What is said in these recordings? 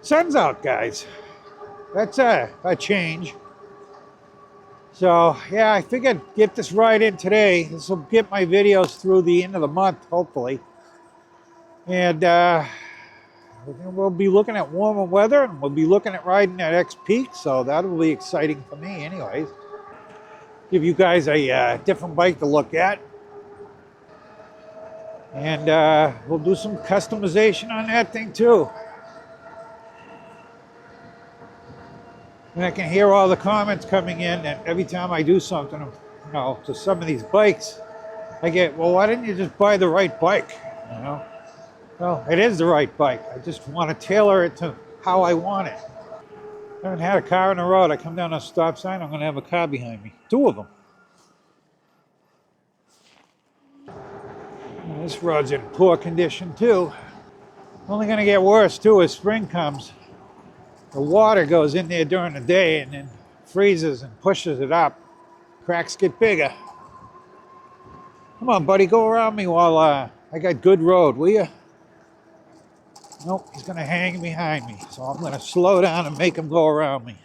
Sun's out, guys. That's a change. So yeah, I figured get this ride in today. This will get my videos through the end of the month, hopefully. And we'll be looking at warmer weather, and we'll be looking at riding at X Peak. So that'll be exciting for me, anyways. Give you guys a different bike to look at, and we'll do some customization on that thing too. And I can hear all the comments coming in, and every time I do something, to some of these bikes, I get, well, why didn't you just buy the right bike? You know, well, it is the right bike. I just want to tailor it to how I want it. I haven't had a car on the road. I come down a stop sign, I'm going to have a car behind me. Two of them. And this road's in poor condition too. Only going to get worse too as spring comes. The water goes in there during the day and then freezes and pushes it up. Cracks get bigger. Come on, buddy, go around me while I got good road, will you? Nope, he's going to hang behind me. So I'm going to slow down and make him go around me.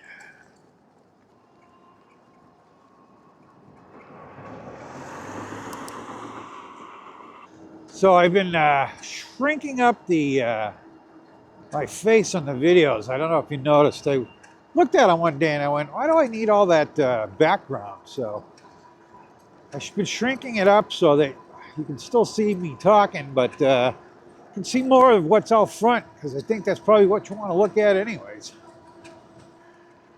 So I've been shrinking up the my face on the videos. I don't know if you noticed. I looked at them one day and I went, why do I need all that background? So I've been shrinking it up so that you can still see me talking, but you can see more of what's out front, because I think that's probably what you want to look at anyways.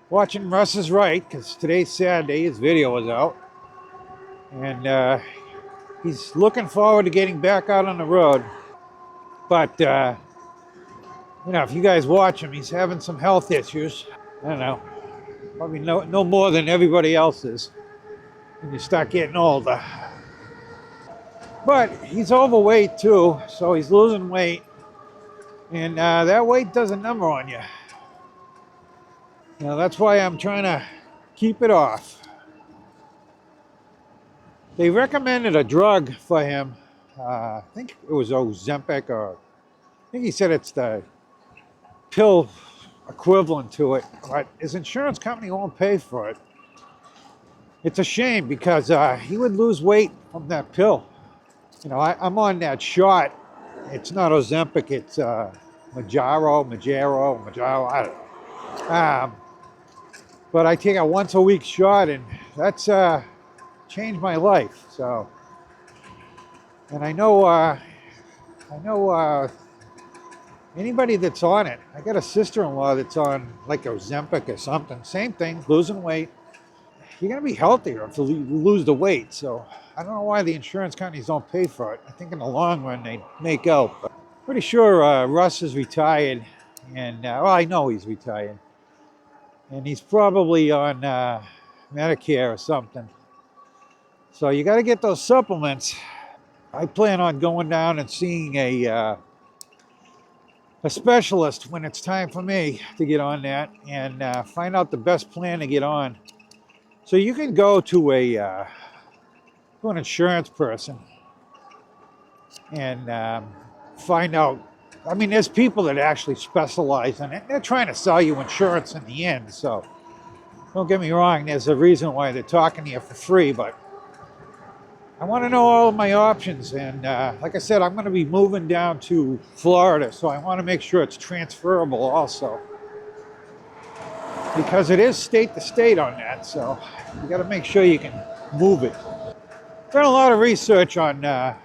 Watching Russ is right, because today's Saturday, his video was out. And he's looking forward to getting back out on the road. But, if you guys watch him, he's having some health issues. I don't know, probably no more than everybody else is when you start getting older. But he's overweight too, so he's losing weight. And that weight does a number on you. That's why I'm trying to keep it off. They recommended a drug for him. I think it was Ozempic, or I think he said it's the pill equivalent to it, but his insurance company won't pay for it. It's a shame, because he would lose weight from that pill. I'm on that shot. It's not Ozempic, it's Majaro, I don't know. But I take a once a week shot, and that's changed my life. So, and I know anybody that's on it. I got a sister-in-law that's on like Ozempic or something. Same thing, losing weight. You're gonna be healthier if you lose the weight. So I don't know why the insurance companies don't pay for it. I think in the long run they make out. But pretty sure Russ is retired, and I know he's retired, and he's probably on Medicare or something. So you got to get those supplements. I plan on going down and seeing a specialist when it's time for me to get on that, and find out the best plan to get on. So you can go to an insurance person and find out. I mean, there's people that actually specialize in it. They're trying to sell you insurance in the end. So don't get me wrong, there's a reason why they're talking to you for free, but I want to know all of my options. And like I said, I'm going to be moving down to Florida, so I want to make sure it's transferable also, because it is state to state on that. So you got to make sure you can move it. Done a lot of research on that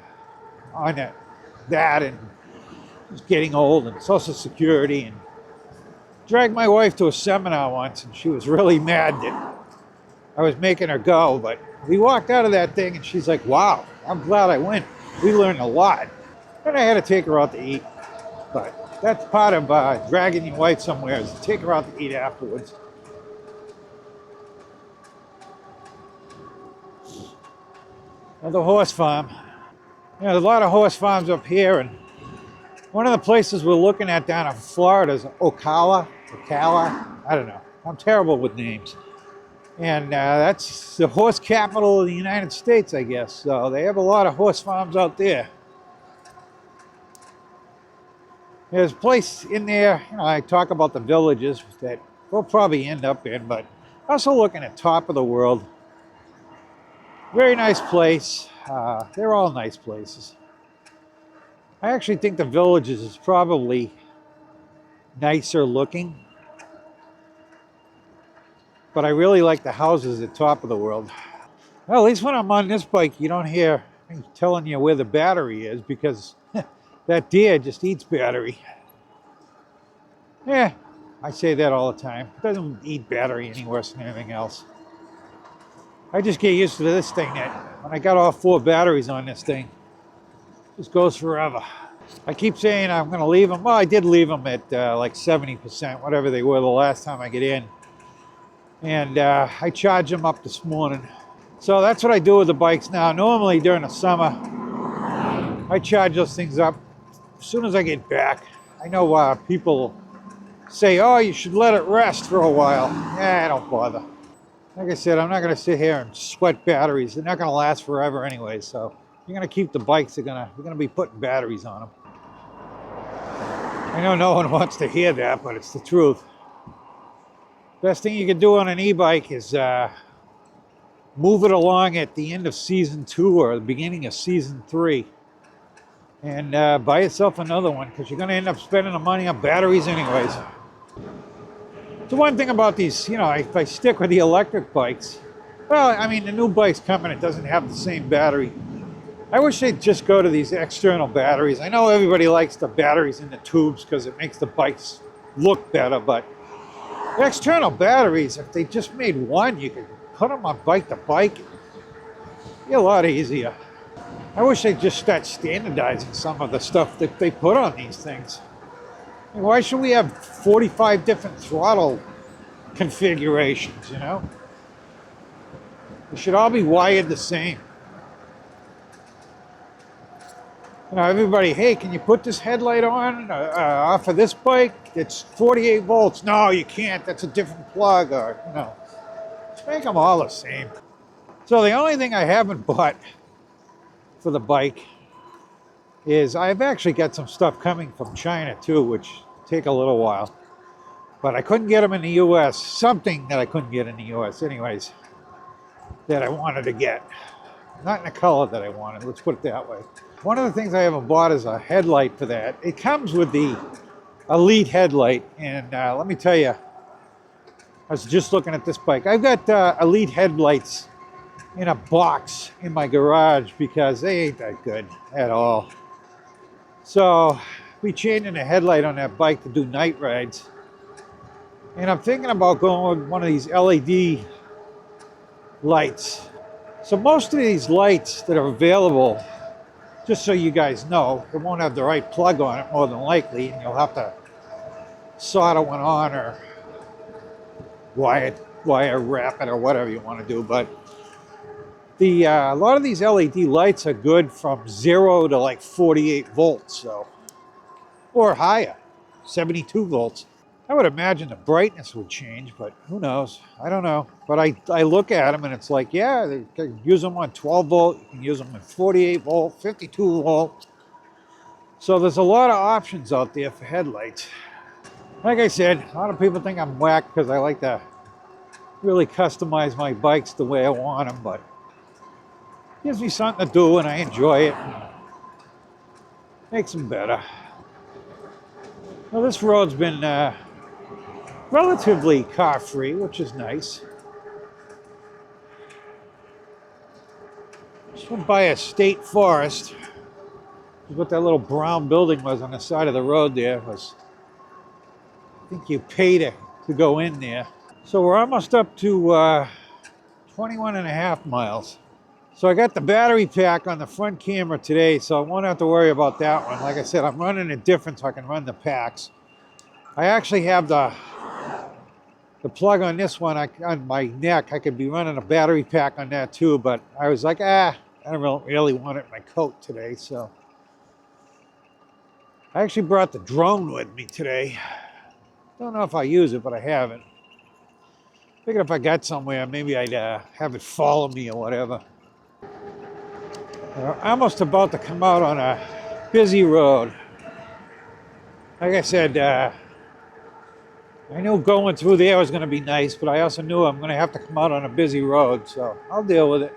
and just getting old and Social Security, and dragged my wife to a seminar once, and she was really mad that I was making her go. But we walked out of that thing and she's like, wow, I'm glad I went. We learned a lot. And I had to take her out to eat. But that's part of dragging your wife somewhere, is to take her out to eat afterwards. Another horse farm. There's a lot of horse farms up here, and one of the places we're looking at down in Florida is Ocala. I don't know. I'm terrible with names. And that's the horse capital of the United States, I guess. So they have a lot of horse farms out there. There's a place in there, you know, I talk about the villages that we'll probably end up in, but also looking at top of the world. Very nice place. They're all nice places. I actually think the villages is probably nicer looking, but I really like the houses at top of the world. Well, at least when I'm on this bike, you don't hear me telling you where the battery is because that deer just eats battery. Yeah, I say that all the time. It doesn't eat battery any worse than anything else. I just get used to this thing that when I got all 4 batteries on this thing, it just goes forever. I keep saying I'm going to leave them. Well, I did leave them at like 70%, whatever they were the last time I get in. And I charge them up this morning. So that's what I do with the bikes now. Normally during the summer, I charge those things up as soon as I get back. I know people say, oh, you should let it rest for a while. Yeah, I don't bother. Like I said, I'm not going to sit here and sweat batteries. They're not going to last forever anyway. So if you're going to keep the bikes, you're going to be putting batteries on them. I know no one wants to hear that, but it's the truth. Best thing you can do on an e-bike is move it along at the end of season 2 or the beginning of season 3. And buy yourself another one because you're going to end up spending the money on batteries anyways. The one thing about these, you know, if I stick with the electric bikes, well, I mean, the new bikes coming, it doesn't have the same battery. I wish they'd just go to these external batteries. I know everybody likes the batteries in the tubes because it makes the bikes look better, but external batteries, if they just made one, you could put them on bike to bike. It'd be a lot easier. I wish they'd just start standardizing some of the stuff that they put on these things. I mean, why should we have 45 different throttle configurations, you know? They should all be wired the same. You know, everybody, hey, can you put this headlight on off of this bike? It's 48 volts. No, you can't. That's a different plug. Or, you know, just make them all the same. So the only thing I haven't bought for the bike is I've actually got some stuff coming from China too, which take a little while. But I couldn't get them in the U.S. Something that I couldn't get in the U.S. anyways that I wanted to get. Not in the color that I wanted, let's put it that way. One of the things I haven't bought is a headlight for that. It comes with the Elite headlight, and let me tell you, I was just looking at this bike. I've got Elite headlights in a box in my garage because they ain't that good at all. So we changing a headlight on that bike to do night rides. And I'm thinking about going with one of these LED lights. So most of these lights that are available, just so you guys know, it won't have the right plug on it more than likely, and you'll have to solder one on or wire wrap it or whatever you want to do. But a lot of these LED lights are good from 0 to like 48 volts, so, or higher, 72 volts. I would imagine the brightness would change, but who knows? I don't know. But I look at them and it's like, yeah, you can use them on 12 volt, you can use them on 48 volt, 52 volt. So there's a lot of options out there for headlights. Like I said, a lot of people think I'm whack because I like to really customize my bikes the way I want them, but it gives me something to do and I enjoy it. Makes them better. Well, this road's been relatively car-free, which is nice. Just went by a state forest. What that little brown building was on the side of the road there was, I think you pay to go in there. So we're almost up to 21 and a half miles. So I got the battery pack on the front camera today, so I won't have to worry about that one. Like I said, I'm running it different so I can run the packs. I actually have the plug on this one on my neck. I could be running a battery pack on that too, but I was like, I don't really want it in my coat today, so. I actually brought the drone with me today. Don't know if I use it, but I haven't. Figured if I got somewhere, maybe I'd have it follow me or whatever. I'm almost about to come out on a busy road. Like I said, I knew going through there was going to be nice, but I also knew I'm going to have to come out on a busy road, so I'll deal with it.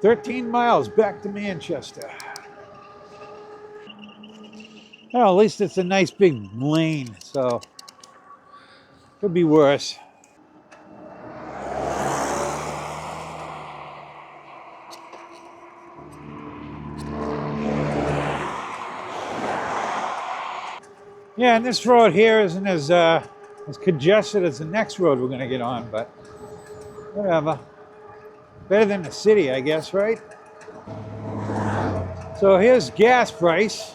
13 miles back to Manchester. Well, at least it's a nice big lane, so could be worse. Yeah, and this road here isn't as congested as the next road we're going to get on, but whatever. Better than the city, I guess, right? So here's gas price,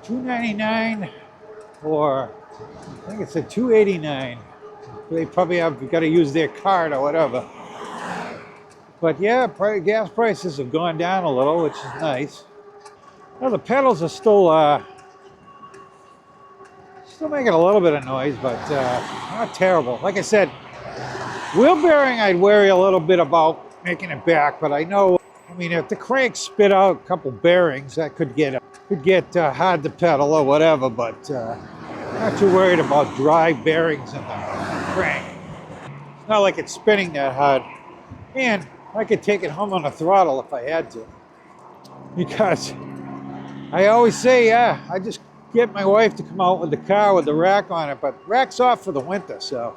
$2.99 or I think it's a $2.89. They probably have got to use their card or whatever. But yeah, gas prices have gone down a little, which is nice. Well, the pedals are still making a little bit of noise, but not terrible. Like I said, wheel bearing I'd worry a little bit about making it back, but I know, I mean, if the crank spit out a couple bearings, that could get hard to pedal or whatever. But not too worried about dry bearings in the crank. It's not like it's spinning that hard, and I could take it home on the throttle if I had to, because I always say, yeah, I just get my wife to come out with the car with the rack on it, but rack's off for the winter, so.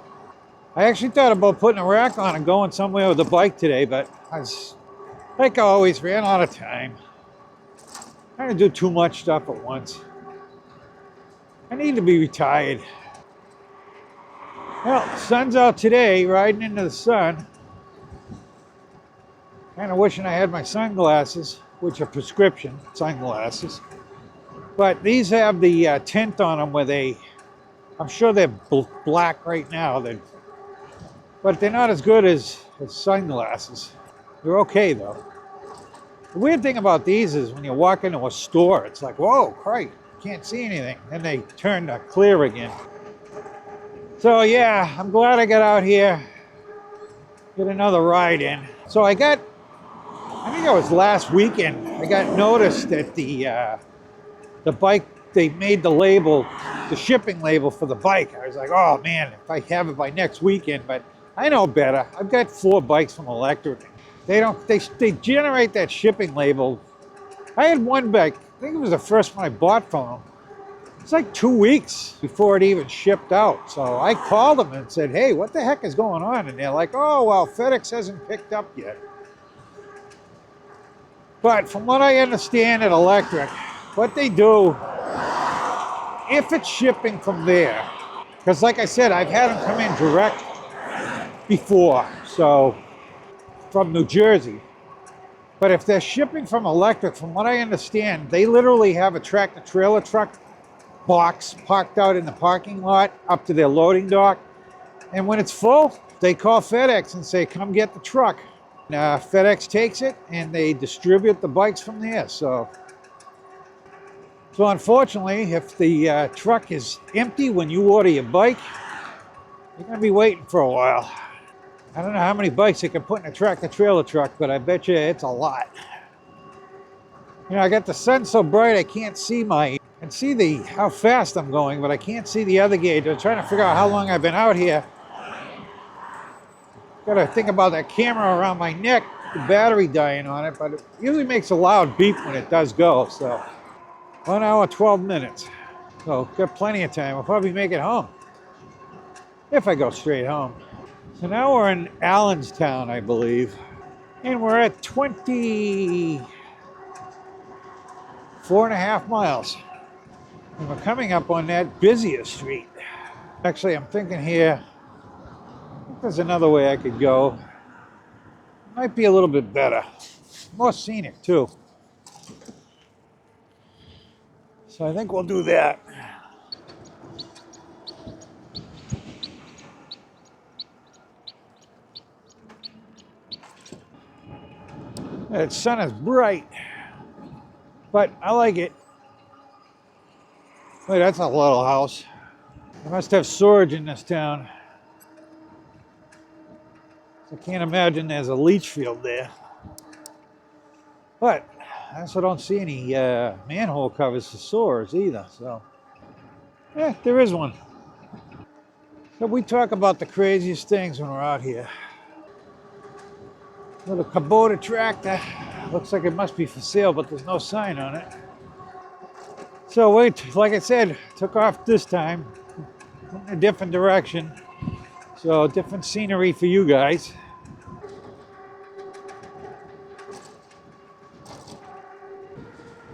I actually thought about putting a rack on and going somewhere with the bike today, but like always, ran out of time. Trying to do too much stuff at once. I need to be retired. Well, sun's out today, riding into the sun. Kind of wishing I had my sunglasses, which are prescription sunglasses. But these have the tint on them where I'm sure they're black right now, but they're not as good as sunglasses. They're okay though. The weird thing about these is when you walk into a store, it's like, whoa, Christ, can't see anything. Then they turn to clear again. So yeah, I'm glad I got out here, get another ride in. So I think it was last weekend, I got noticed that the bike, they made the label, the shipping label for the bike. I was like, oh man, if I have it by next weekend, but I know better. I've got 4 bikes from Electric. They generate that shipping label. I had one bike, I think it was the first one I bought from them. It's like 2 weeks before it even shipped out. So I called them and said, hey, what the heck is going on? And they're like, oh, well, FedEx hasn't picked up yet. But from what I understand at Electric, what they do, if it's shipping from there, because like I said, I've had them come in direct before, so from New Jersey. But if they're shipping from Electric, from what I understand, they literally have a tractor trailer truck box parked out in the parking lot up to their loading dock. And when it's full, they call FedEx and say, come get the truck. FedEx takes it and they distribute the bikes from there. So unfortunately, if the truck is empty when you order your bike, you're going to be waiting for a while. I don't know how many bikes they can put in a tractor trailer truck, but I bet you it's a lot. You know, I got the sun so bright I can't see I can see how fast I'm going, but I can't see the other gauge. I'm trying to figure out how long I've been out here. Got to think about that camera around my neck, the battery dying on it, but it usually makes a loud beep when it does go. So 1 hour, 12 minutes. So got plenty of time. I'll probably make it home if I go straight home. So now we're in Allenstown, I believe, and we're at 24.5 miles. And we're coming up on that busier street. Actually, I'm thinking here, I think there's another way I could go. Might be a little bit better. More scenic, too. So I think we'll do that. The sun is bright, but I like it. Wait, that's a little house. They must have storage in this town. I can't imagine there's a leach field there. But I also don't see any manhole covers for sewers either. So, yeah, there is one. So we talk about the craziest things when we're out here. Little Kubota tractor. Looks like it must be for sale, but there's no sign on it. So wait, like I said, took off this time in a different direction. So different scenery for you guys.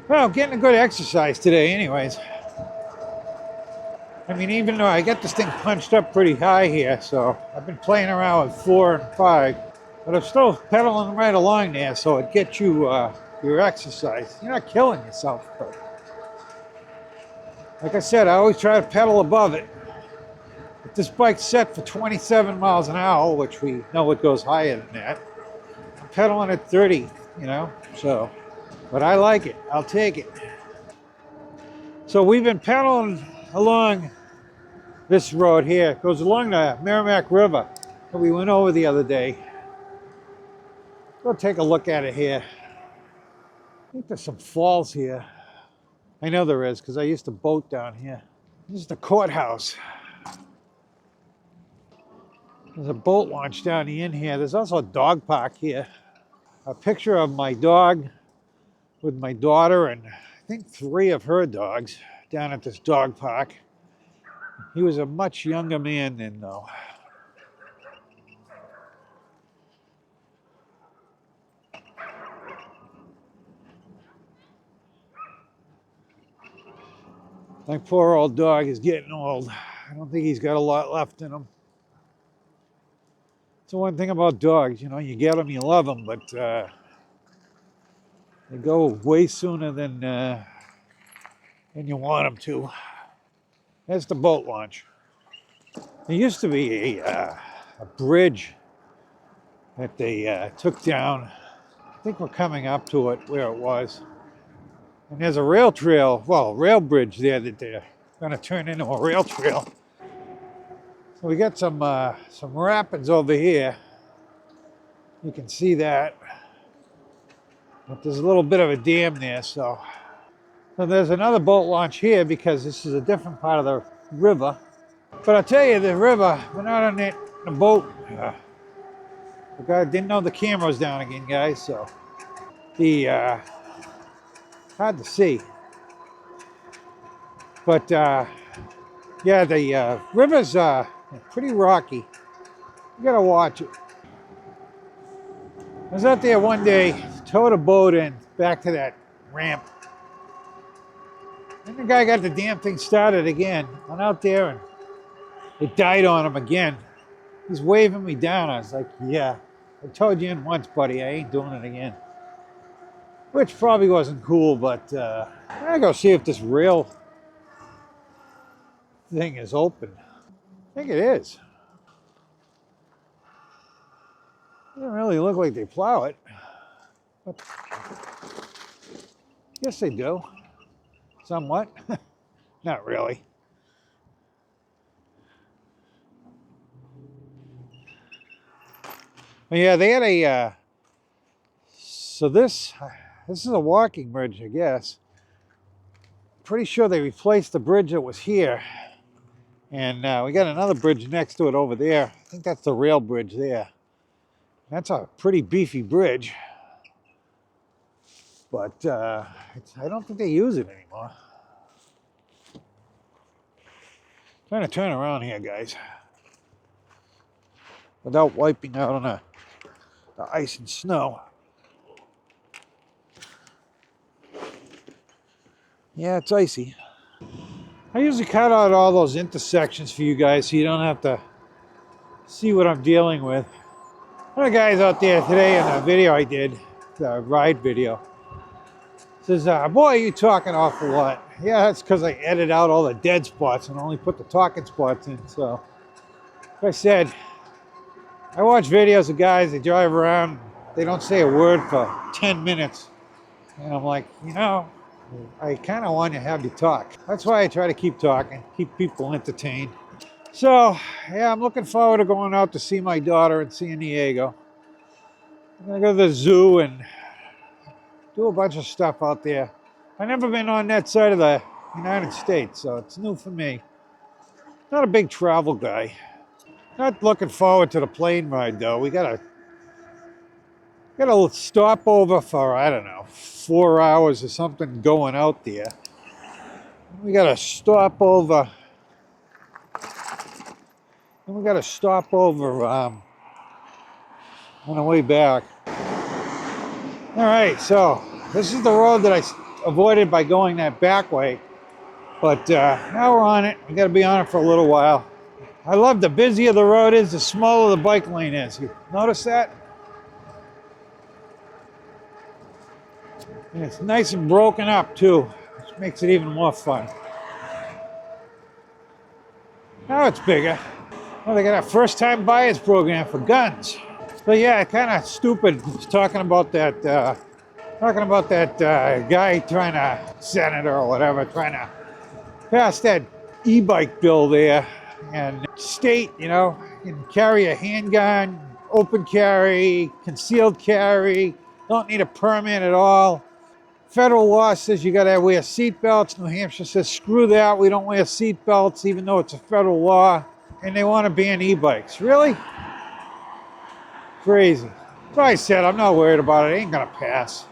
Well, getting a good exercise today anyways. I mean, even though I got this thing punched up pretty high here, so I've been playing around with 4 and 5, but I'm still pedaling right along there, so it gets you your exercise. You're not killing yourself, but like I said, I always try to pedal above it. If this bike's set for 27 miles an hour, which we know it goes higher than that, I'm pedaling at 30, you know, so, but I like it. I'll take it. So we've been pedaling along this road here. It goes along the Merrimack River that we went over the other day. Go take a look at it here. I think there's some falls here. I know there is because I used to boat down here. This is the courthouse. There's a boat launch down the end here. There's also a dog park here. A picture of my dog with my daughter and I think 3 of her dogs down at this dog park. He was a much younger man then, though. My poor old dog is getting old. I don't think he's got a lot left in him. It's the one thing about dogs, you know, you get them, you love them, but they go way sooner than you want them to. That's the boat launch. There used to be a bridge that they took down. I think we're coming up to it where it was. And there's a rail trail, well, rail bridge there that they're going to turn into a rail trail. So we got some rapids over here. You can see that. But there's a little bit of a dam there, so. So there's another boat launch here because this is a different part of the river. But I'll tell you, the river, we're not on it, the boat. The guy didn't know the camera was down again, guys, so. Hard to see. But yeah, the river's pretty rocky. You gotta watch it. I was out there one day, towed a boat in back to that ramp. Then the guy got the damn thing started again. Went out there and it died on him again. He's waving me down. I was like, yeah, I told you in once, buddy, I ain't doing it again. Which probably wasn't cool, but I'm gonna go see if this rail thing is open. I think it is. It doesn't really look like they plow it. But yes, they do. Somewhat. Not really. But yeah, they had a. So this is a walking bridge, I guess. Pretty sure they replaced the bridge that was here, and we got another bridge next to it over there. I think that's the rail bridge there. That's a pretty beefy bridge, but I don't think they use it anymore. Trying to turn around here, guys, without wiping out on the ice and snow. Yeah, it's icy. I usually cut out all those intersections for you guys so you don't have to see what I'm dealing with. One of the guys out there today in the video I did, the ride video, says, boy, you talking awful lot. Yeah, that's because I edit out all the dead spots and only put the talking spots in. So, like I said, I watch videos of guys that drive around, they don't say a word for 10 minutes. And I'm like, you know, I kind of want to have you talk. That's why I try to keep talking, keep people entertained. So, yeah, I'm looking forward to going out to see my daughter in San Diego. I'm going to go to the zoo and do a bunch of stuff out there. I've never been on that side of the United States, so it's new for me. Not a big travel guy. Not looking forward to the plane ride though. We gotta stop over for, I don't know, 4 hours or something going out there. We gotta stop over. And we gotta stop over on the way back. All right, so this is the road that I avoided by going that back way. But now we're on it. We gotta be on it for a little while. I love the busier the road is, the smaller the bike lane is. You notice that? And it's nice and broken up too, which makes it even more fun. Now it's bigger. Well, they got a first time buyers program for guns. But yeah, kind of stupid talking about that guy trying to, senator or whatever, trying to pass that e-bike bill there. And state, you know, you can carry a handgun, open carry, concealed carry, don't need a permit at all. Federal law says you gotta wear seatbelts. New Hampshire says screw that, we don't wear seatbelts even though it's a federal law. And they want to ban e-bikes. Really? Crazy. So I said I'm not worried about it, it ain't gonna pass.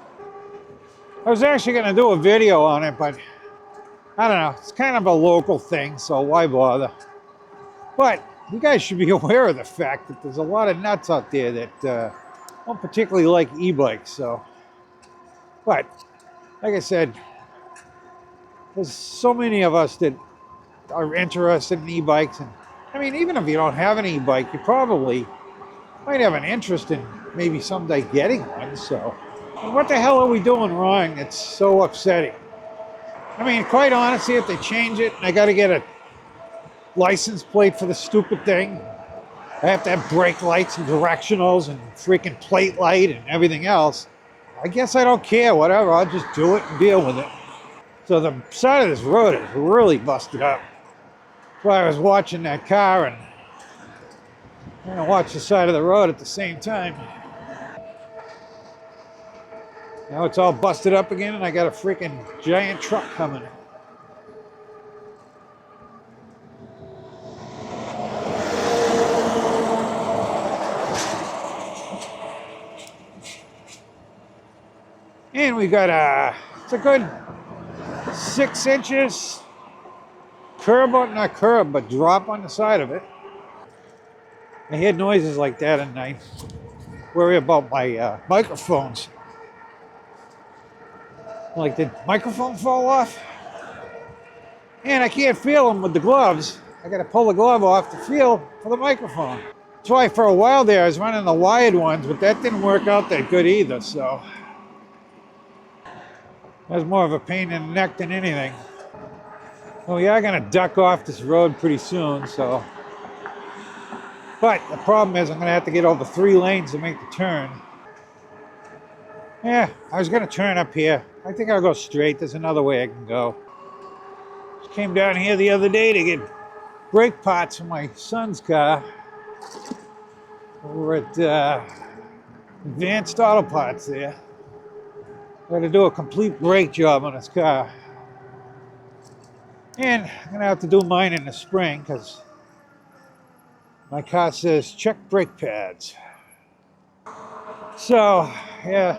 I was actually gonna do a video on it, but I don't know, it's kind of a local thing, so why bother? But you guys should be aware of the fact that there's a lot of nuts out there that don't particularly like e-bikes. So, but like I said, there's so many of us that are interested in e-bikes, and I mean, even if you don't have an e-bike, you probably might have an interest in maybe someday getting one. So, what the hell are we doing wrong? It's so upsetting. I mean, quite honestly, if they change it and I got to get a license plate for the stupid thing, I have to have brake lights and directionals and freaking plate light and everything else. I guess I don't care, whatever, I'll just do it and deal with it. So the side of this road is really busted up. So I was watching that car and trying to watch the side of the road at the same time. Now it's all busted up again and I got a freaking giant truck coming. And we got it's a good 6 inches curb, not curb, but drop on the side of it. I hear noises like that and I worry about my microphones. Like, did the microphone fall off? And I can't feel them with the gloves. I gotta pull the glove off to feel for the microphone. That's why for a while there I was running the wired ones, but that didn't work out that good either, so that's more of a pain in the neck than anything. Well, we are gonna duck off this road pretty soon, so. But the problem is I'm gonna have to get over 3 lanes to make the turn. Yeah, I was gonna turn up here. I think I'll go straight. There's another way I can go. Just came down here the other day to get brake parts for my son's car over at Advanced Auto Parts there. Got to do a complete brake job on his car. And I'm going to have to do mine in the spring because my car says check brake pads. So, yeah,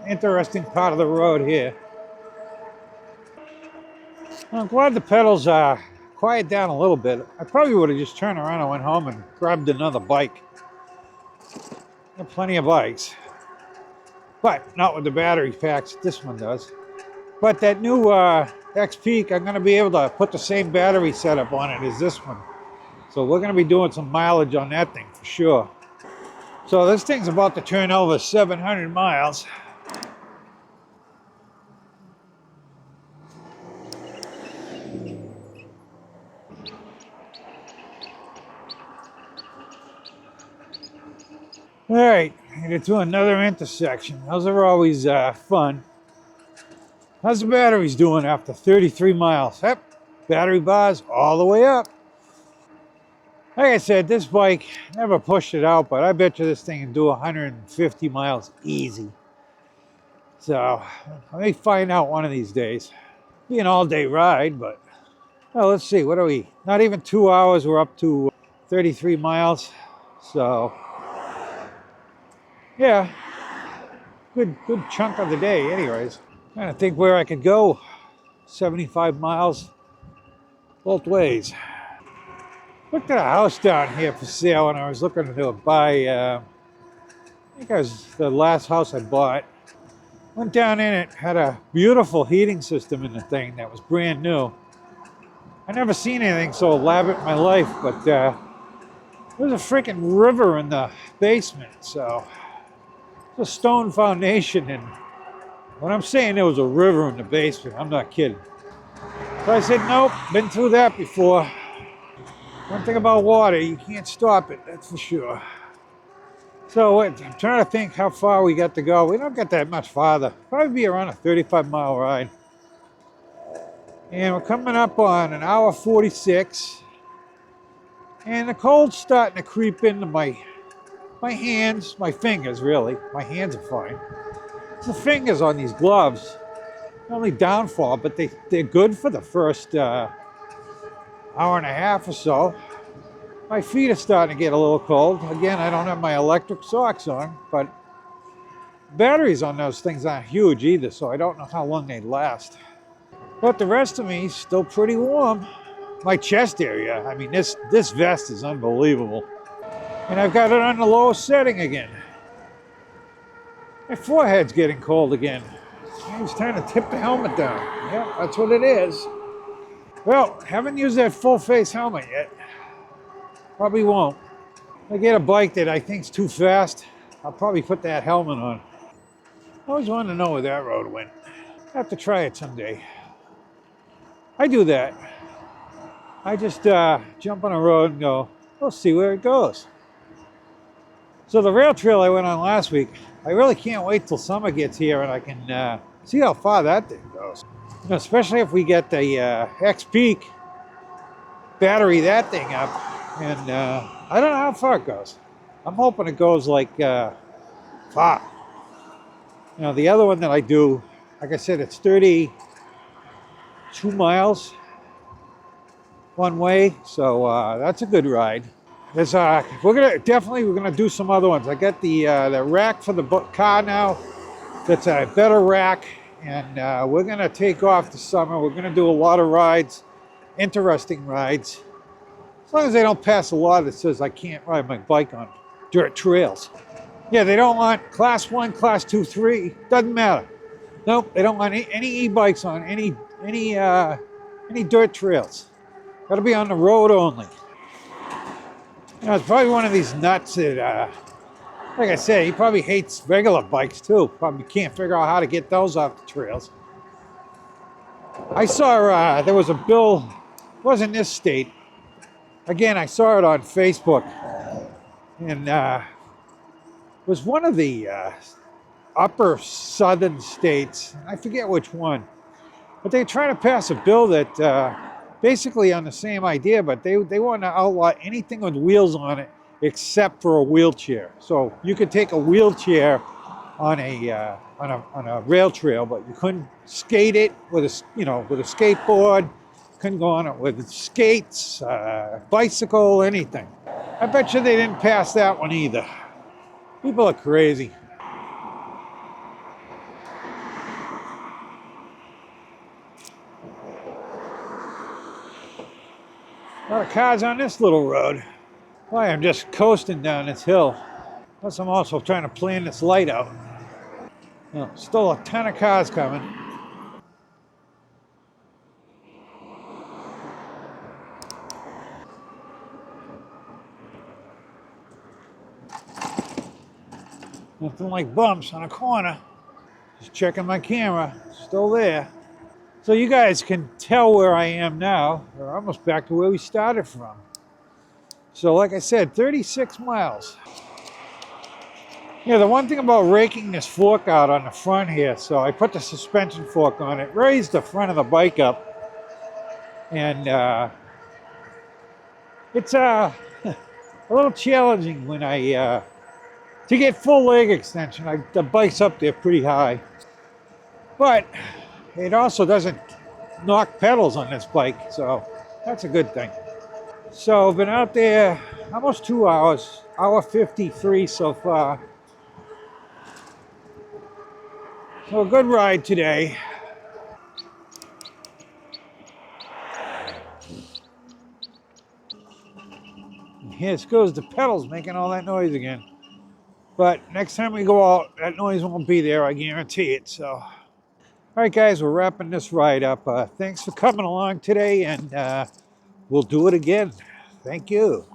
interesting part of the road here. I'm glad the pedals are quiet down a little bit. I probably would have just turned around and went home and grabbed another bike. There are plenty of bikes, but not with the battery packs that this one does. But that new X-Peak, I'm going to be able to put the same battery setup on it as this one. So we're going to be doing some mileage on that thing for sure. So this thing's about to turn over 700 miles. All right, headed to another intersection. Those are always fun. How's the batteries doing after 33 miles? Yep, battery bars all the way up. Like I said, this bike, never pushed it out, but I bet you this thing can do 150 miles easy. So I may find out one of these days. Be an all-day ride, but well, let's see. What are we? Not even 2 hours. We're up to 33 miles. So yeah, good chunk of the day. Anyways, trying to think where I could go. 75 miles both ways. Looked at a house down here for sale, and I was looking to buy. I think it was the last house I bought. Went down in it, had a beautiful heating system in the thing that was brand new. I never seen anything so elaborate in my life, but there was a freaking river in the basement. So it's a stone foundation, and when I'm saying there was a river in the basement, I'm not kidding. So I said, nope, been through that before. One thing about water, you can't stop it, that's for sure. So I'm trying to think how far we got to go. We don't get that much farther. Probably be around a 35-mile ride. And we're coming up on an hour 46. And the cold's starting to creep into my hands, my fingers really. My hands are fine. It's the fingers on these gloves. Not only downfall, but they're good for the first hour and a half or so. My feet are starting to get a little cold. Again, I don't have my electric socks on, but batteries on those things aren't huge either, so I don't know how long they last. But the rest of me is still pretty warm. My chest area, I mean, this vest is unbelievable. And I've got it on the lowest setting again. My forehead's getting cold again. I was trying to tip the helmet down. Yeah, that's what it is. Well, haven't used that full face helmet yet. Probably won't. If I get a bike that I think's too fast, I'll probably put that helmet on. I always wanted to know where that road went. I have to try it someday. I do that. I just jump on a road and go, we'll see where it goes. So the rail trail I went on last week, I really can't wait till summer gets here and I can see how far that thing goes. You know, especially if we get the X-Peak battery that thing up. And I don't know how far it goes. I'm hoping it goes like far. You know, the other one that I do, like I said, it's 32 miles one way. So that's a good ride. There's we're gonna do some other ones. I got the rack for the car now. That's a better rack, and we're gonna take off the summer. We're gonna do a lot of rides, interesting rides. As long as they don't pass a law that says I can't ride my bike on dirt trails. Yeah, they don't want class 1, class 2, 3. Doesn't matter. Nope, they don't want any e-bikes on any dirt trails. Got to be on the road only. You know, it's probably one of these nuts that, like I said, he probably hates regular bikes too. Probably can't figure out how to get those off the trails. I saw there was a bill, it wasn't this state. Again, I saw it on Facebook, and it was one of the upper southern states. I forget which one, but they're trying to pass a bill that basically on the same idea, but they want to outlaw anything with wheels on it except for a wheelchair. So you could take a wheelchair on a rail trail, but you couldn't skate it with a skateboard. Couldn't go on it with skates, bicycle, anything. I bet you they didn't pass that one either. People are crazy. A lot of cars on this little road. Boy, I'm just coasting down this hill. Plus, I'm also trying to plan this light out. Oh, still a ton of cars coming. Nothing like bumps on a corner. Just checking my camera. Still there. So you guys can tell where I am now. We're almost back to where we started from. So like I said, 36 miles. Yeah, the one thing about raking this fork out on the front here, so I put the suspension fork on it, raised the front of the bike up, and it's a little challenging when to get full leg extension. The bike's up there pretty high. But it also doesn't knock pedals on this bike, so that's a good thing. So I've been out there almost 2 hours, hour 53 so far. So a good ride today. Here goes the pedals making all that noise again. But next time we go out, that noise won't be there, I guarantee it. So, all right, guys, we're wrapping this ride up. Thanks for coming along today, and we'll do it again. Thank you.